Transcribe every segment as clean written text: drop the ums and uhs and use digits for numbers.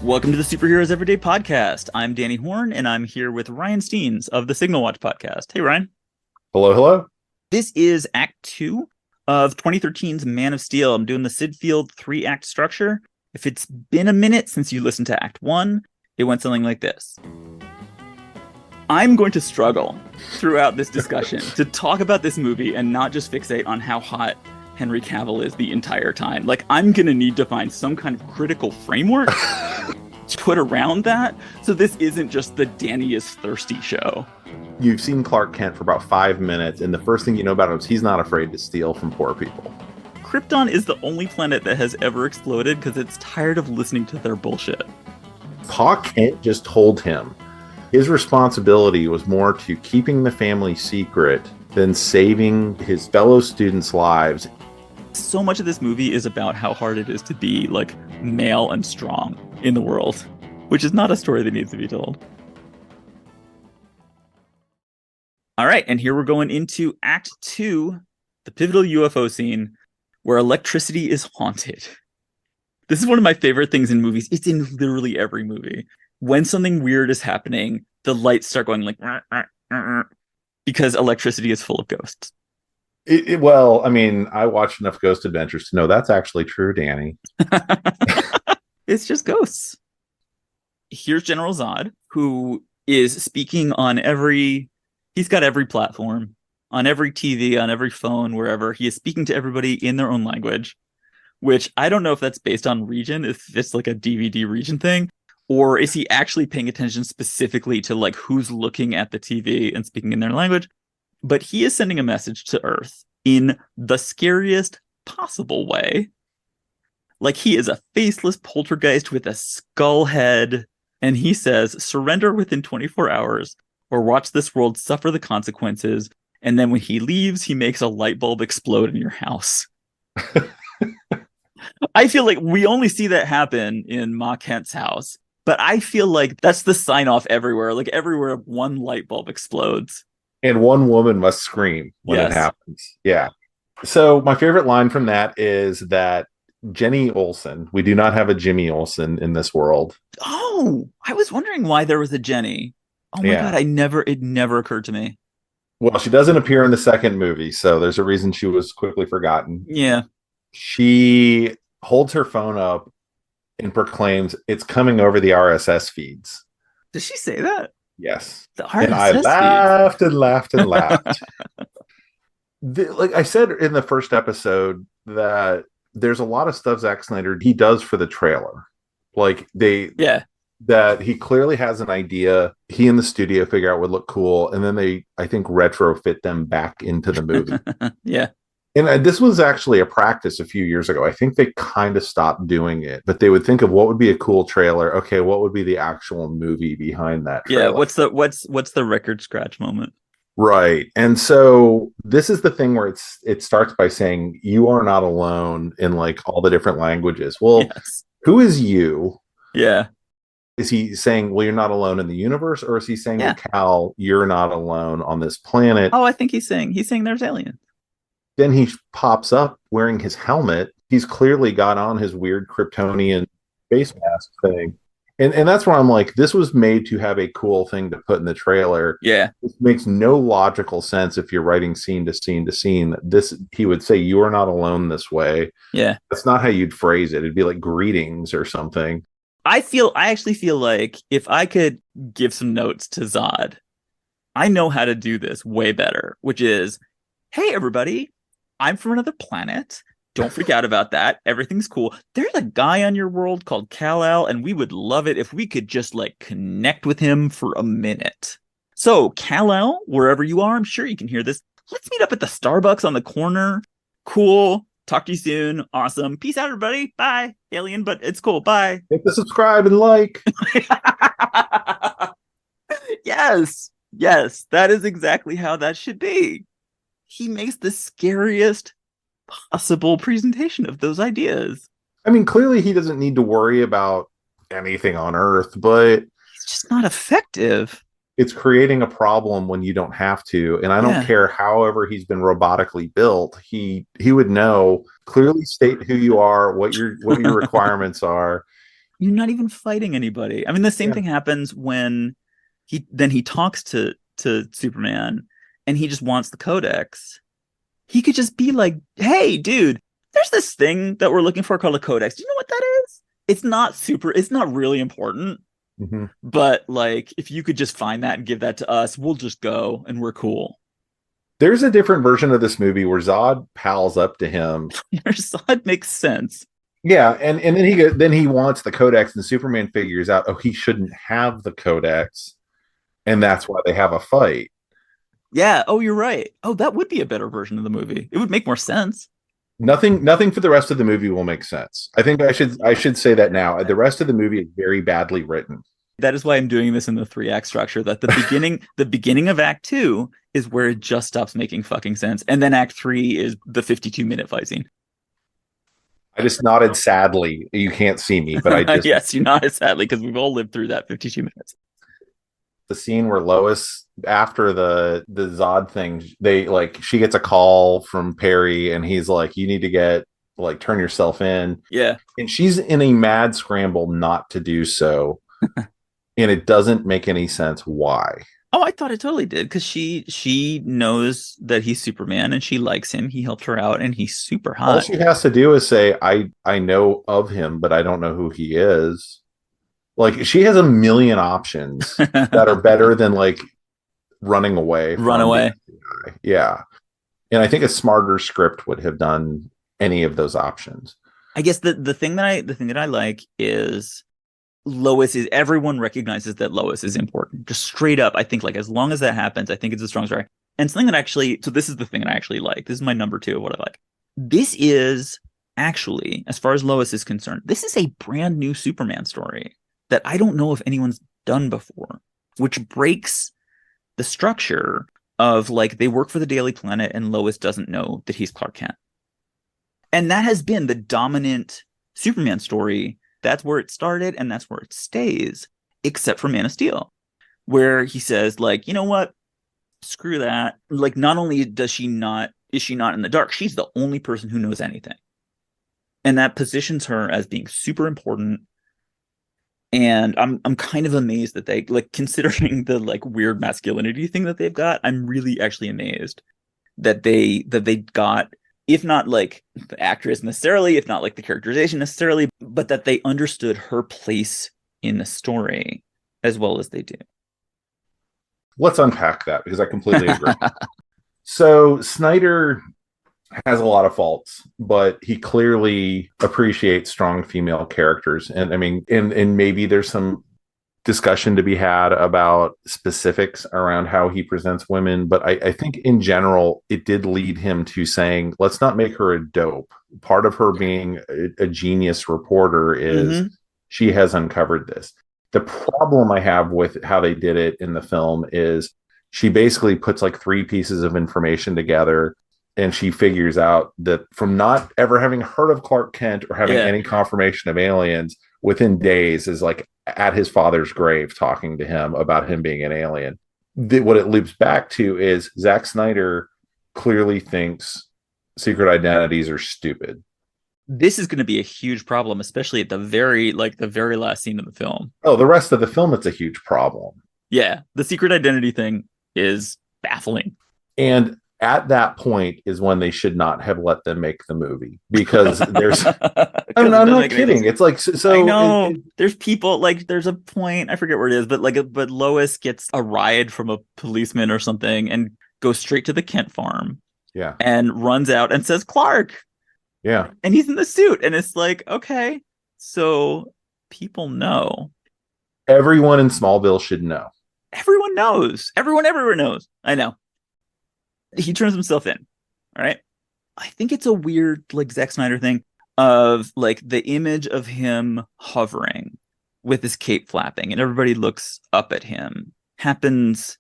Welcome to the Superheroes Everyday Podcast. I'm Danny Horn, and I'm here with Ryan Steens of the Signal Watch Podcast. Hey, Ryan. Hello, hello. This is Act 2 of 2013's Man of Steel. I'm doing the Sid Field 3-act structure. If it's been a minute since you listened to Act 1, it went something like this. I'm going to struggle throughout this discussion to talk about this movie and not just fixate on how hot Henry Cavill is the entire time. Like, I'm going to need to find some kind of critical framework to put around that, so this isn't just the Danny is thirsty show. You've seen Clark Kent for about 5 minutes, and the first thing you know about him is he's not afraid to steal from poor people. Krypton is the only planet that has ever exploded because it's tired of listening to their bullshit. Pa Kent just told him his responsibility was more to keeping the family secret than saving his fellow students' lives. So much of this movie is about how hard it is to be, like, male and strong in the world, which is not a story that needs to be told. All right, and here we're going into Act 2, the pivotal UFO scene, where electricity is haunted. This is one of my favorite things in movies. It's in literally every movie. When something weird is happening, the lights start going like, because electricity is full of ghosts. Well, I mean, I watched enough Ghost Adventures to know that's actually true, Danny. It's just ghosts. Here's General Zod, who is speaking on he's got every platform, on every TV, on every phone, wherever. He is speaking to everybody in their own language, which I don't know if that's based on region, if it's like a DVD region thing, or is he actually paying attention specifically to like who's looking at the TV and speaking in their language? But he is sending a message to Earth in the scariest possible way. Like, he is a faceless poltergeist with a skull head, and he says, surrender within 24 hours or watch this world suffer the consequences. And then when he leaves, he makes a light bulb explode in your house. I feel like we only see that happen in Ma Kent's house, but I feel like that's the sign off everywhere. Like, everywhere one light bulb explodes. And one woman must scream when it happens. Yeah. So my favorite line from that is that Jenny Olsen, we do not have a Jimmy Olsen in this world. Oh, I was wondering why there was a Jenny. Oh my God, it never occurred to me. Well, she doesn't appear in the second movie, so there's a reason she was quickly forgotten. Yeah. She holds her phone up and proclaims it's coming over the RSS feeds. Did she say that? Yes. The RSS and I laughed and laughed and laughed. Like I said in the first episode, that there's a lot of stuff Zack Snyder he does for the trailer. Like that he clearly has an idea he and the studio figure out would look cool, and then they, I think, retrofit them back into the movie. Yeah. And this was actually a practice a few years ago. I think they kind of stopped doing it, but they would think of what would be a cool trailer. Okay, what would be the actual movie behind that trailer? Yeah, what's the record scratch moment? Right. And so this is the thing where it starts by saying you are not alone in like all the different languages. Well, Who is you? Yeah. Is he saying, well, you're not alone in the universe, or is he saying to Cal, you're not alone on this planet? Oh, I think he's saying there's aliens. Then he pops up wearing his helmet. He's clearly got on his weird Kryptonian face mask thing. And that's where I'm like, this was made to have a cool thing to put in the trailer. Yeah. It makes no logical sense if you're writing scene to scene to scene. He would say, you are not alone this way. Yeah. That's not how you'd phrase it. It'd be like greetings or something. I actually feel like if I could give some notes to Zod, I know how to do this way better, which is, hey, everybody, I'm from another planet. Don't freak out about that. Everything's cool. There's a guy on your world called Kal-El, and we would love it if we could just like connect with him for a minute. So Kal-El, wherever you are, I'm sure you can hear this. Let's meet up at the Starbucks on the corner. Cool. Talk to you soon. Awesome. Peace out, everybody. Bye. Alien, but it's cool. Bye. Hit the subscribe and like. Yes. Yes. That is exactly how that should be. He makes the scariest possible presentation of those ideas. I mean, clearly he doesn't need to worry about anything on Earth, but it's just not effective. It's creating a problem when you don't have to. And I don't care however he's been robotically built. He would know, clearly state who you are, what your requirements are. You're not even fighting anybody. I mean, the same Yeah. thing happens when he talks to Superman and he just wants the codex. He could just be like, hey, dude, there's this thing that we're looking for called a codex. Do you know what that is? It's not really important. Mhm. But like, if you could just find that and give that to us, we'll just go and we're cool. There's a different version of this movie where Zod pals up to him. Your side makes sense. Yeah, and then he wants the codex, and Superman figures out, oh, he shouldn't have the codex, and that's why they have a fight. Yeah. Oh, you're right. Oh, that would be a better version of the movie. It would make more sense. Nothing for the rest of the movie will make sense. I think I should say that now. The rest of the movie is very badly written. That is why I'm doing this in the 3 act structure. That the beginning of Act 2 is where it just stops making fucking sense, and then Act 3 is the 52-minute fight scene. I just nodded sadly. You can't see me, but I just yes, you nodded sadly because we've all lived through that 52 minutes. The scene where Lois, after the Zod thing, she gets a call from Perry, and he's like, "You need to turn yourself in." Yeah, and she's in a mad scramble not to do so, and it doesn't make any sense why. Oh, I thought it totally did because she knows that he's Superman and she likes him. He helped her out and he's super hot. All she has to do is say, I know of him, but I don't know who he is. Like, she has a million options that are better than running away. Run away. Yeah. And I think a smarter script would have done any of those options. I guess the thing that I like is everyone recognizes that Lois is important. Just straight up, I think as long as that happens, I think it's a strong story. And something that so this is the thing that I actually like. This is my number 2 of what I like. This is actually, as far as Lois is concerned, this is a brand new Superman story that I don't know if anyone's done before, which breaks the structure of they work for the Daily Planet and Lois doesn't know that he's Clark Kent. And that has been the dominant Superman story. That's where it started and that's where it stays, except for Man of Steel, where he says, you know what? Screw that. Not only is she not in the dark, she's the only person who knows anything. And that positions her as being super important. And I'm kind of amazed that they considering the weird masculinity thing that they've got. I'm really actually amazed that they got, if not the actress necessarily, if not the characterization necessarily, but that they understood her place in the story as well as they do. Let's unpack that because I completely agree. So Snyder has a lot of faults, but he clearly appreciates strong female characters. And I mean, and maybe there's some discussion to be had about specifics around how he presents women. But I think in general, it did lead him to saying, let's not make her a dope. Part of her being a genius reporter is she has uncovered this. The problem I have with how they did it in the film is she basically puts 3 pieces of information together, and she figures out that from not ever having heard of Clark Kent or having any confirmation of aliens, within days is at his father's grave talking to him about him being an alien. What it loops back to is Zack Snyder clearly thinks secret identities are stupid. This is going to be a huge problem, especially at the very last scene of the film. Oh, the rest of the film, it's a huge problem. Yeah, the secret identity thing is baffling. And at that point is when they should not have let them make the movie, because there's I'm not kidding. It's so I know there's people there's a point, I forget where it is, but but Lois gets a ride from a policeman or something and goes straight to the Kent farm. Yeah. And runs out and says Clark. Yeah. And he's in the suit and it's okay, so people know. Everyone in Smallville should know. Everyone knows. Everyone everywhere knows. I know. He turns himself in. All right. I think it's a weird Zack Snyder thing of the image of him hovering with his cape flapping and everybody looks up at him happens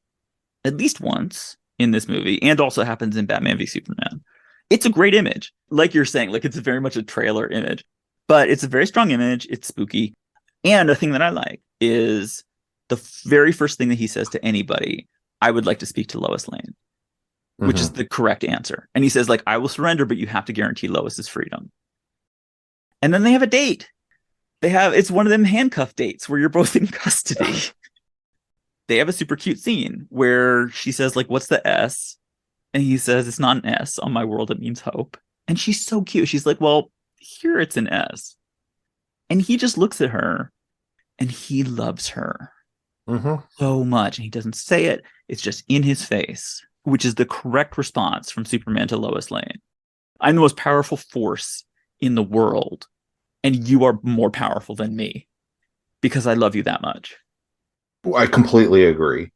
at least once in this movie, and also happens in Batman v Superman. It's a great image. Like you're saying, it's very much a trailer image, but it's a very strong image. It's spooky. And a thing that I like is the very first thing that he says to anybody, I would like to speak to Lois Lane. Which is the correct answer. And he says, I will surrender, but you have to guarantee Lois's freedom. And then they have a date. It's one of them handcuff dates where you're both in custody. They have a super cute scene where she says, like, what's the S? And he says, it's not an S. On my world, it means hope. And she's so cute. She's like, well, here it's an S. And he just looks at her and he loves her so much. And he doesn't say it. It's just in his face, which is the correct response from Superman to Lois Lane. I'm the most powerful force in the world, and you are more powerful than me because I love you that much. I completely agree.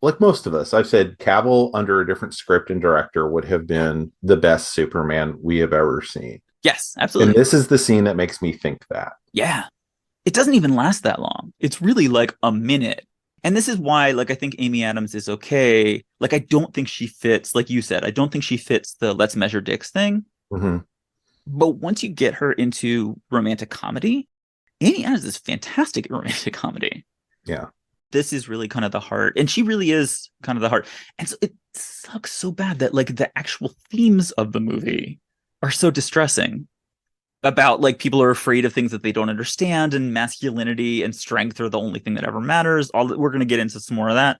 Like most of us, I've said Cavill under a different script and director would have been the best Superman we have ever seen. Yes, absolutely. And this is the scene that makes me think that. Yeah. It doesn't even last that long. It's really like a minute. And this is why, like, I think Amy Adams is okay. Like, I don't think she fits, like you said, I don't think she fits the let's measure dicks thing. Mm-hmm. But once you get her into romantic comedy, Amy Adams is fantastic at romantic comedy. Yeah. This is really kind of the heart. And she really is kind of the heart. And so it sucks so bad that, like, the actual themes of the movie are so distressing. About, like, people are afraid of things that they don't understand, and masculinity and strength are the only thing that ever matters. We're going to get into some more of that.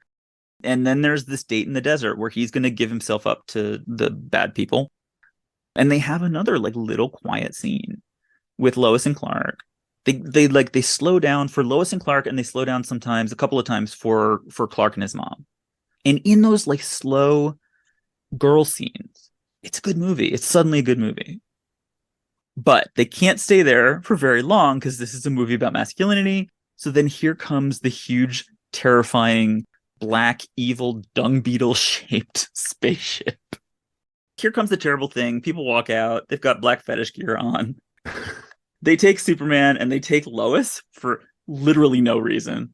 And then there's this date in the desert where he's going to give himself up to the bad people. And they have another, like, little quiet scene with Lois and Clark. They slow down for Lois and Clark, and they slow down sometimes, a couple of times for Clark and his mom. And in those, like, slow girl scenes, it's a good movie. It's suddenly a good movie. But they can't stay there for very long because this is a movie about masculinity. So then here comes the huge, terrifying, black, evil, dung beetle shaped spaceship. Here comes the terrible thing. People walk out. They've got black fetish gear on. They take Superman and they take Lois for literally no reason.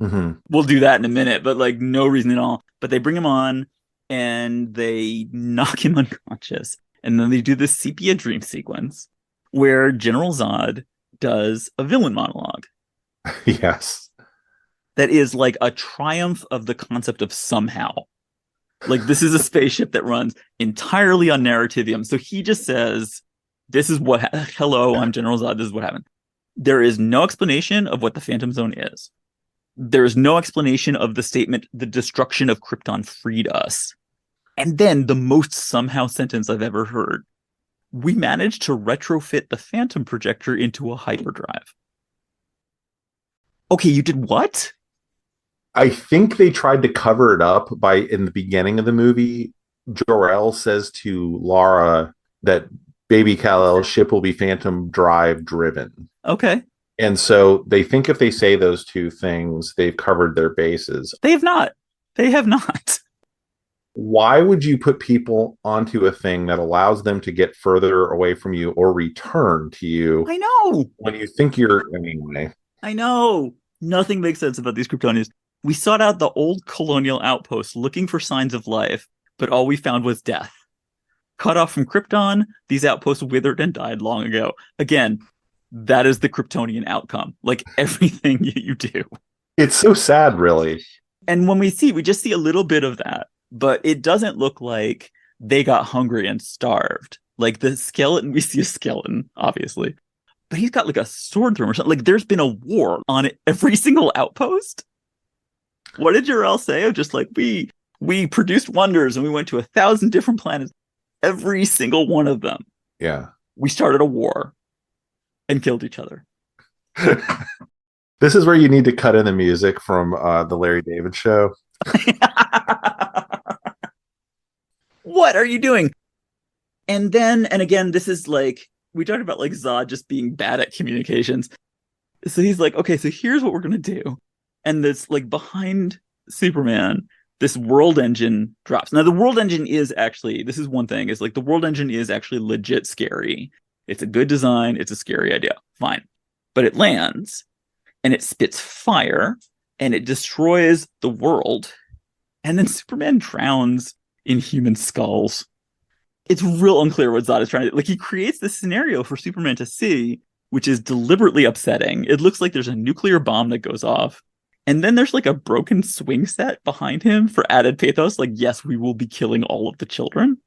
Mm-hmm. We'll do that in a minute, but, like, no reason at all. But they bring him on and they knock him unconscious. And then they do this sepia dream sequence where General Zod does a villain monologue. Yes. That is like a triumph of the concept of somehow. Like, this is a spaceship that runs entirely on narrativium. So he just says, this is what, hello, I'm General Zod, this is what happened. There is no explanation of what the Phantom Zone is. There is no explanation of the statement, the destruction of Krypton freed us. And then the most somehow sentence I've ever heard. We managed to retrofit the Phantom projector into a hyperdrive. Okay, you did what? I think they tried to cover it up by, in the beginning of the movie, Jor-El says to Lara that baby Kal-El's ship will be Phantom drive driven. Okay. And so they think if they say those two things, they've covered their bases. They have not. They have not. Why would you put people onto a thing that allows them to get further away from you or return to you? I know. When you think you're anyway. I know. Nothing makes sense about these Kryptonians. We sought out the old colonial outpost looking for signs of life, but all we found was death. Cut off from Krypton, these outposts withered and died long ago. Again, that is the Kryptonian outcome. Like, everything you do. It's so sad, really. And when we just see a little bit of that, but it doesn't look like they got hungry and starved. Like, the skeleton, we see a skeleton, obviously, but he's got, like, a sword through him or something. Like, there's been a war on every single outpost. What did Jor-El say? Of just like, we produced wonders and we went to 1,000 different planets. Every single one of them. Yeah. We started a war and killed each other. This is where you need to cut in the music from the Larry David show. What are you doing? And again, this is like, we talked about, like, Zod just being bad at communications. So he's like, okay, so here's what we're going to do. And this, like, behind Superman, this world engine drops. Now, the world engine is actually, this is one thing, is like, the world engine is actually legit scary. It's a good design. It's a scary idea. Fine. But it lands and it spits fire and it destroys the world. And then Superman drowns in human skulls. It's real unclear what Zod is trying to do. Like, he creates this scenario for Superman to see, which is deliberately upsetting. It looks like there's a nuclear bomb that goes off. And then there's, like, a broken swing set behind him for added pathos. Like, yes, we will be killing all of the children.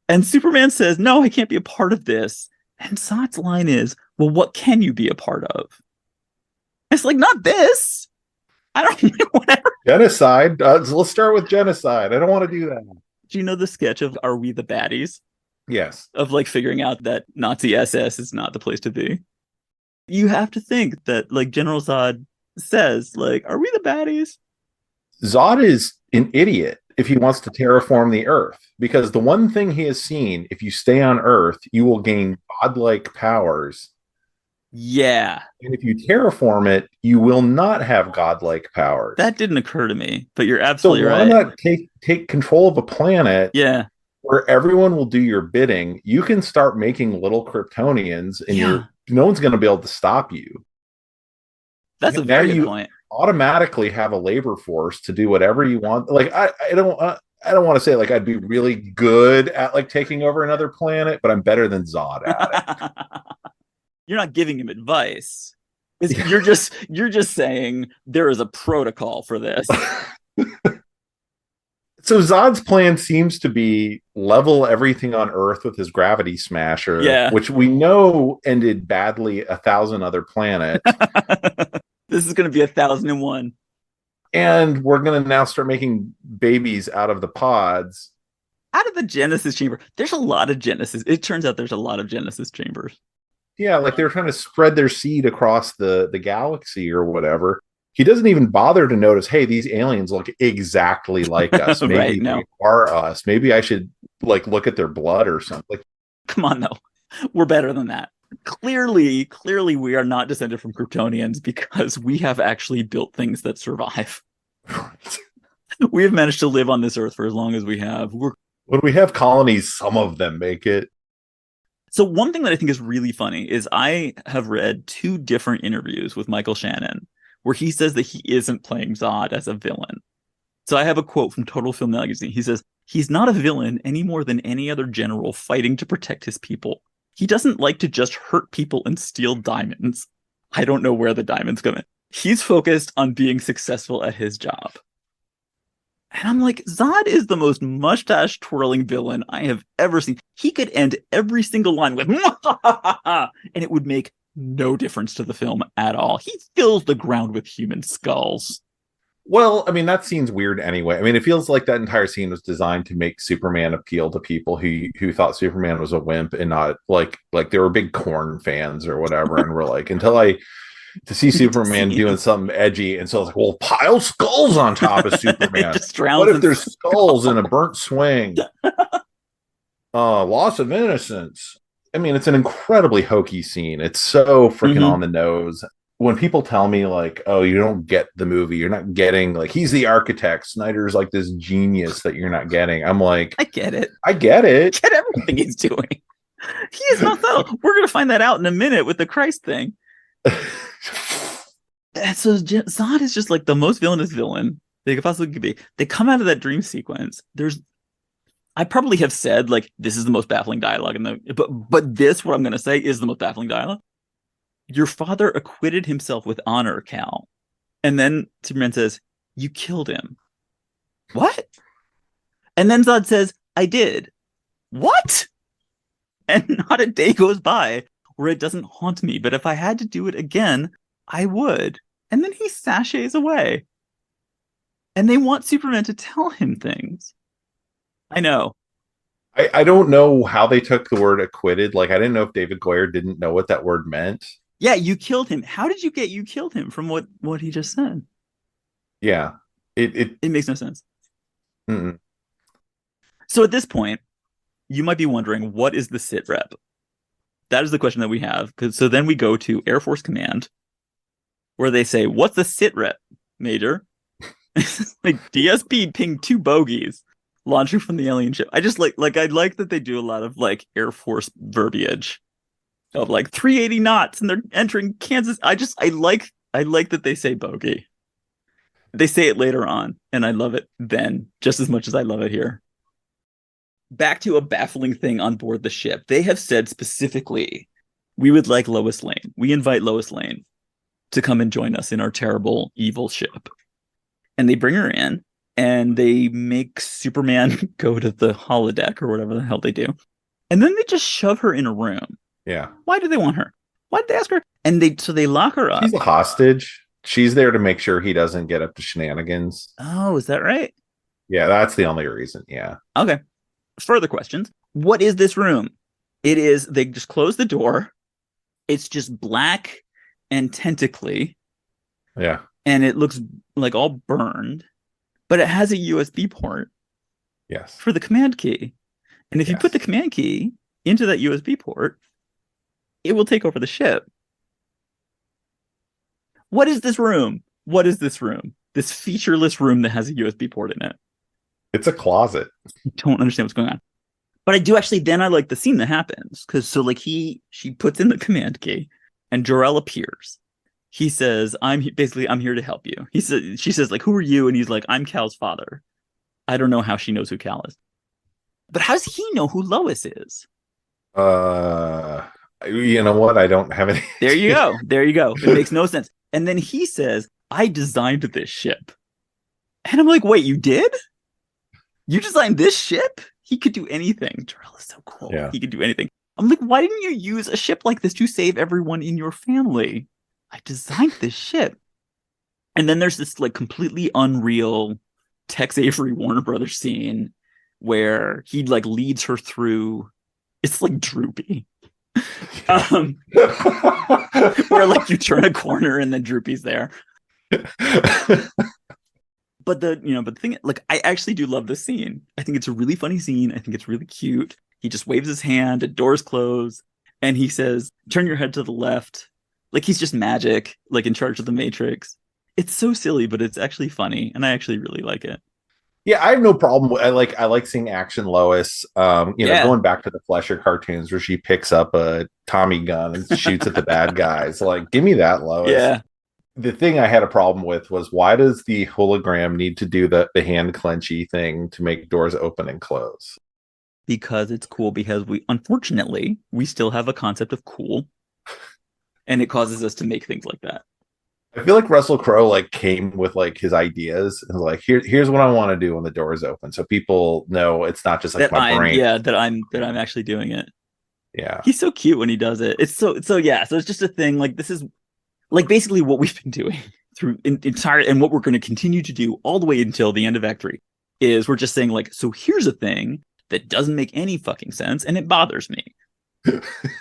And Superman says, no, I can't be a part of this. And Zod's line is, well, what can you be a part of? It's like, not this. I don't whatever. Genocide. Let's start with genocide. I don't want to do that. Do you know the sketch of Are We the Baddies? Yes. Of like figuring out that Nazi SS is not the place to be. You have to think that like General Zod says, like, are we the baddies? Zod is an idiot if he wants to terraform the Earth, because the one thing he has seen, if you stay on Earth, you will gain godlike powers. Yeah. And if you terraform it, you will not have godlike powers. That didn't occur to me, but you're So absolutely why right. not take control of a planet Yeah. where everyone will do your bidding? You can start making little Kryptonians, and Yeah. no one's going to be able to stop you. That's a Now very good you point. automatically have a labor force to do whatever you want. Like I don't want to say like I'd be really good at like taking over another planet, but I'm better than Zod at it. You're not giving him advice. You're just saying there is a protocol for this. So Zod's plan seems to be level everything on Earth with his gravity smasher, Yeah. which we know ended badly 1,000 other planets. This is going to be 1,001. And we're going to now start making babies out of the pods. Out of the Genesis chamber. There's a lot of Genesis. It turns out there's a lot of Genesis chambers. Yeah, like they're trying to spread their seed across the galaxy or whatever. He doesn't even bother to notice, hey, these aliens look exactly like us. Maybe right, no. they are us. Maybe I should like look at their blood or something. Like, come on, though. We're better than that. Clearly, we are not descended from Kryptonians because we have actually built things that survive. We have managed to live on this Earth for as long as we have. When we have colonies, some of them make it. So one thing that I think is really funny is I have read 2 different interviews with Michael Shannon where he says that he isn't playing Zod as a villain. So I have a quote from Total Film Magazine. He says, he's not a villain any more than any other general fighting to protect his people. He doesn't like to just hurt people and steal diamonds. I don't know where the diamonds come in. He's focused on being successful at his job. And I'm like, Zod is the most mustache twirling villain I have ever seen. He could end every single line with and it would make no difference to the film at all. He fills the ground with human skulls. Well, I mean, that scene's weird anyway. I mean, it feels like that entire scene was designed to make Superman appeal to people who thought Superman was a wimp and not like they were big Korn fans or whatever, and were like, to see Superman doing something edgy, and so I was like, well, pile skulls on top of Superman. What if there's skulls in a burnt swing? Loss of innocence. I mean, it's an incredibly hokey scene. It's so freaking on the nose. When people tell me like, oh, you don't get the movie, you're not getting like he's the architect, Snyder's like this genius that you're not getting. I'm like, I get it. I get everything he's doing. He is not subtle. We're gonna find that out in a minute with the Christ thing. So Zod is just like the most villainous villain they could possibly be. They come out of that dream sequence. I probably have said like this is the most baffling dialogue but this, what I'm gonna say, is the most baffling dialogue. Your father acquitted himself with honor, Cal. And then Superman says, you killed him. What? And then Zod says, I did. What? And not a day goes by where it doesn't haunt me. But if I had to do it again, I would. And then he sashays away. And they want Superman to tell him things. I know. I don't know how they took the word acquitted. Like, I didn't know if David Goyer didn't know what that word meant. Yeah, you killed him. How did you get you killed him from what he just said? Yeah. It makes no sense. Mm-mm. So at this point, you might be wondering, what is the sit rep? That is the question that we have. So then we go to Air Force Command, where they say, what's the sit rep, Major? Like DSP pinged 2 bogeys launching from the alien ship. I just like I like that they do a lot of like Air Force verbiage of like 380 knots and they're entering Kansas. I like that they say bogey. They say it later on, and I love it then just as much as I love it here. Back to a baffling thing on board the ship. They have said specifically, we would like Lois Lane. We invite Lois Lane to come and join us in our terrible, evil ship. And they bring her in, and they make Superman go to the holodeck or whatever the hell they do. And then they just shove her in a room. Yeah. Why do they want her? Why did they ask her? And they lock her up. She's a hostage. She's there to make sure he doesn't get up to shenanigans. Oh, is that right? Yeah, that's the only reason. Yeah. Okay. Further questions. What is this room? It is, they just close the door. It's just black and tentacly. Yeah. And it looks like all burned, but it has a USB port. Yes. For the command key. And if you put the command key into that USB port, it will take over the ship. What is this room? What is this room? This featureless room that has a USB port in it. It's a closet. I don't understand what's going on. But I do actually, then I like the scene that happens. Because so like she puts in the command key and Jor-El appears. He says, I'm here to help you. She says, like, who are you? And he's like, I'm Cal's father. I don't know how she knows who Cal is. But how does he know who Lois is? You know what? I don't have any. There you go. There you go. It makes no sense. And then he says, I designed this ship. And I'm like, wait, you did? You designed this ship? He could do anything. Jor-El is so cool. Yeah. He could do anything. I'm like, why didn't you use a ship like this to save everyone in your family? I designed this ship. And then there's this like completely unreal Tex Avery Warner Brothers scene where he like leads her through. It's like Droopy. Where like you turn a corner and then Droopy's there. But the thing, like, I actually do love this scene. I think it's a really funny scene. I think it's really cute. He just waves his hand, the doors close, and he says, turn your head to the left. Like he's just magic, like in charge of the Matrix. It's so silly, but it's actually funny, and I actually really like it. Yeah, I have no problem. I like seeing action Lois. Going back to the Fleischer cartoons where she picks up a Tommy gun and shoots at the bad guys. Like, give me that, Lois. Yeah. The thing I had a problem with was, why does the hologram need to do the hand clenchy thing to make doors open and close? Because it's cool, because unfortunately, we still have a concept of cool. And it causes us to make things like that. I feel like Russell Crowe like came with like his ideas and like, here's what I want to do when the door is open, so people know it's not just like my brain. Yeah, that I'm actually doing it. Yeah, he's so cute when he does it. It's so yeah. So it's just a thing. Like this is like basically what we've been doing through entire, and what we're going to continue to do all the way until the end of Act 3 is we're just saying like, so here's a thing that doesn't make any fucking sense and it bothers me.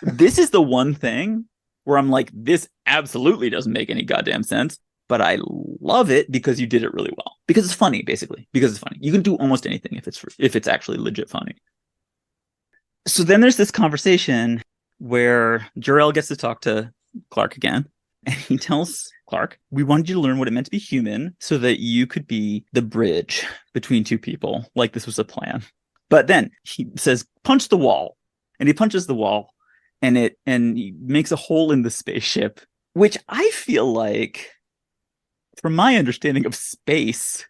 This is the one thing where I'm like, this absolutely doesn't make any goddamn sense, but I love it because you did it really well. Because it's funny, basically. Because it's funny. You can do almost anything if it's actually legit funny. So then there's this conversation where Jor-El gets to talk to Clark again, and he tells Clark, we wanted you to learn what it meant to be human so that you could be the bridge between two people, like this was a plan. But then he says, punch the wall. And he punches the wall. And he makes a hole in the spaceship, which I feel like, from my understanding of space,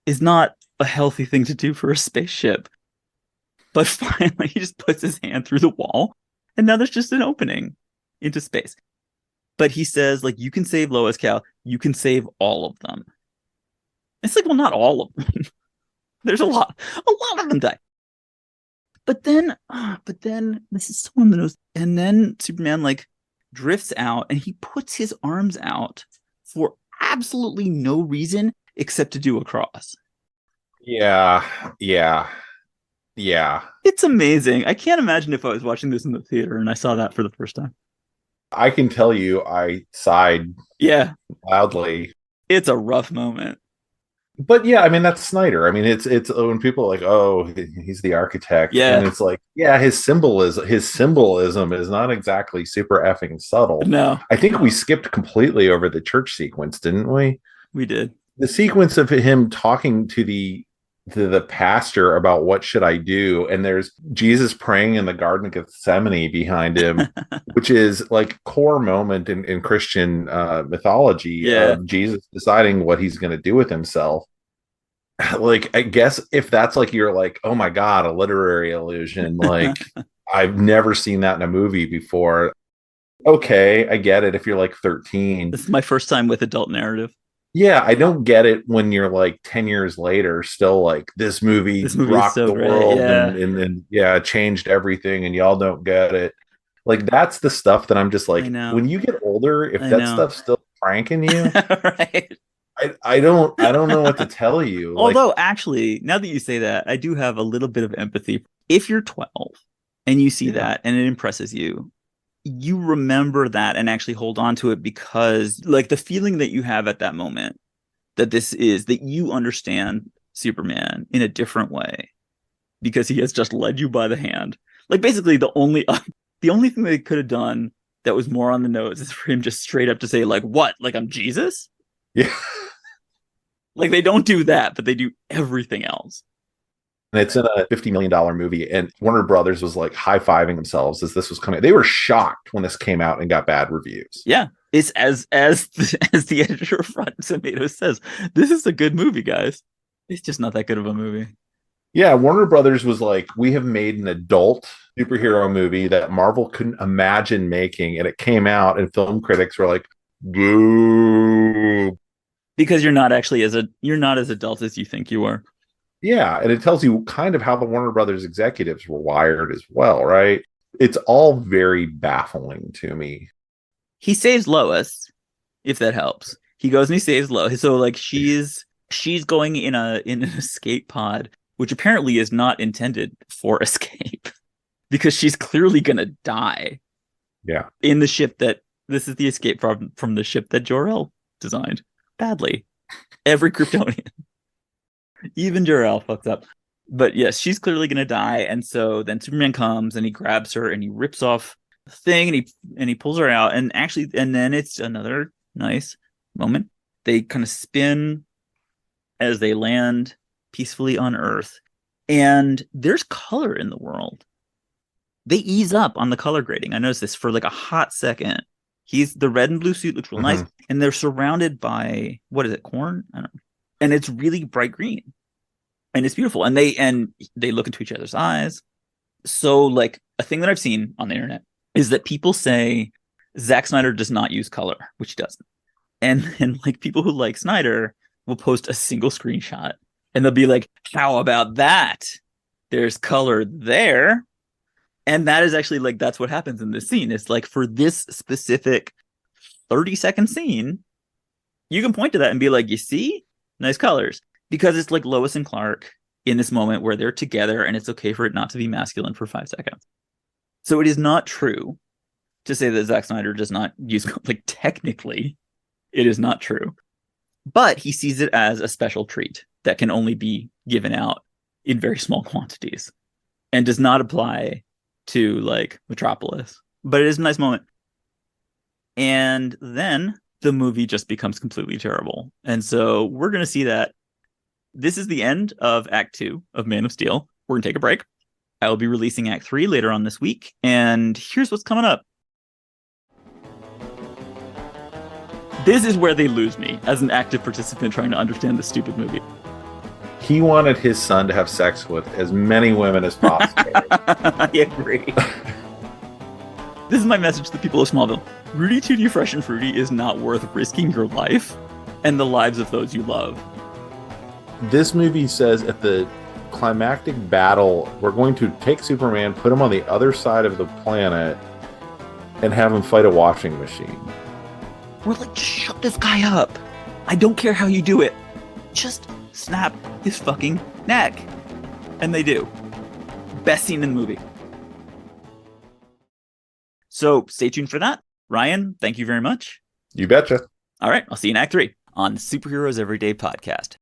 is not a healthy thing to do for a spaceship. But finally, he just puts his hand through the wall, and now there's just an opening into space. But he says, like, you can save Lois, Cal. You can save all of them. It's like, well, not all of them. There's a lot of them die. But then this is so on the nose. And then Superman like drifts out and he puts his arms out for absolutely no reason except to do a cross. Yeah. It's amazing. I can't imagine if I was watching this in the theater and I saw that for the first time. I can tell you I sighed loudly. It's a rough moment. But yeah, I mean, that's Snyder. I mean, it's when people are like, oh, he's the architect. Yeah. And it's like, yeah, his symbolism is not exactly super effing subtle. No. I think we skipped completely over the church sequence, didn't we? We did. The sequence of him talking to the pastor about what should I do, and there's Jesus praying in the Garden of Gethsemane behind him, which is like core moment in Christian mythology of Jesus deciding what he's going to do with himself. Like, I guess if that's like, you're like, oh my God, a literary illusion. Like, I've never seen that in a movie before. Okay, I get it if you're like 13. This is my first time with adult narrative. Yeah, I don't get it when you're like 10 years later, still like this movie rocked the world and changed everything, and y'all don't get it. Like that's the stuff that I'm just I like, know. when you get older, if I that know. stuff's still pranking you, Right. I don't know what to tell you. Like, Although, actually, now that you say that, I do have a little bit of empathy. If you're 12 and you see yeah, that and it impresses you, you remember that and actually hold on to it because, like, the feeling that you have at that moment that this is that you understand Superman in a different way because he has just led you by the hand. Like, basically, the only thing they could have done that was more on the nose is for him just straight up to say, like, what? Like, I'm Jesus? yeah. Like, they don't do that, but they do everything else. And it's in a $50 million movie, and Warner Brothers was like high fiving themselves as this was coming. They were shocked when this came out and got bad reviews. Yeah, it's as the editor of Rotten Tomatoes says, this is a good movie, guys. It's just not that good of a movie. Yeah, Warner Brothers was like, we have made an adult superhero movie that Marvel couldn't imagine making, and it came out, and film critics were like, boo. Because you're not as adult as you think you are. Yeah, and it tells you kind of how the Warner Brothers executives were wired as well, right? It's all very baffling to me. He saves Lois, if that helps. He goes and he saves Lois. So like she's going in an escape pod, which apparently is not intended for escape because she's clearly gonna die Yeah. in the ship that this is the escape from the ship that Jor-El designed badly. Every Kryptonian, even Jor-El fucks up. But yes, she's clearly gonna die, and so then Superman comes and he grabs her and he rips off the thing and he pulls her out, and then it's another nice moment. They kind of spin as they land peacefully on Earth, and there's color in the world. They ease up on the color grading. I noticed this for like a hot second. The red and blue suit looks real nice, Mm-hmm. and they're surrounded by what is it, corn? I don't know. And it's really bright green, and it's beautiful. And they look into each other's eyes. So, like, a thing that I've seen on the internet is that people say Zack Snyder does not use color, which he doesn't. And like people who like Snyder will post a single screenshot and they'll be like, "How about that? There's color there." And that is actually like that's what happens in this scene. It's like for this specific 30-second scene, you can point to that and be like, "You see? Nice colors." Because it's like Lois and Clark in this moment where they're together and it's okay for it not to be masculine for 5 seconds. So it is not true to say that Zack Snyder does not use, like, technically, it is not true. But he sees it as a special treat that can only be given out in very small quantities and does not apply to, like, Metropolis. But it is a nice moment. And then the movie just becomes completely terrible. And so we're going to see that this is the end of Act 2 of Man of Steel. We're going to take a break. I will be releasing Act 3 later on this week. And here's what's coming up. This is where they lose me as an active participant trying to understand this stupid movie. He wanted his son to have sex with as many women as possible. I agree. This is my message to the people of Smallville. Rudy Tooty Fresh and Fruity is not worth risking your life and the lives of those you love. This movie says at the climactic battle, we're going to take Superman, put him on the other side of the planet, and have him fight a washing machine. We're like, just shut this guy up. I don't care how you do it. Just snap his fucking neck. And they do. Best scene in the movie. So stay tuned for that. Ryan, thank you very much. You betcha. All right, I'll see you in Act 3 on Superheroes Everyday Podcast.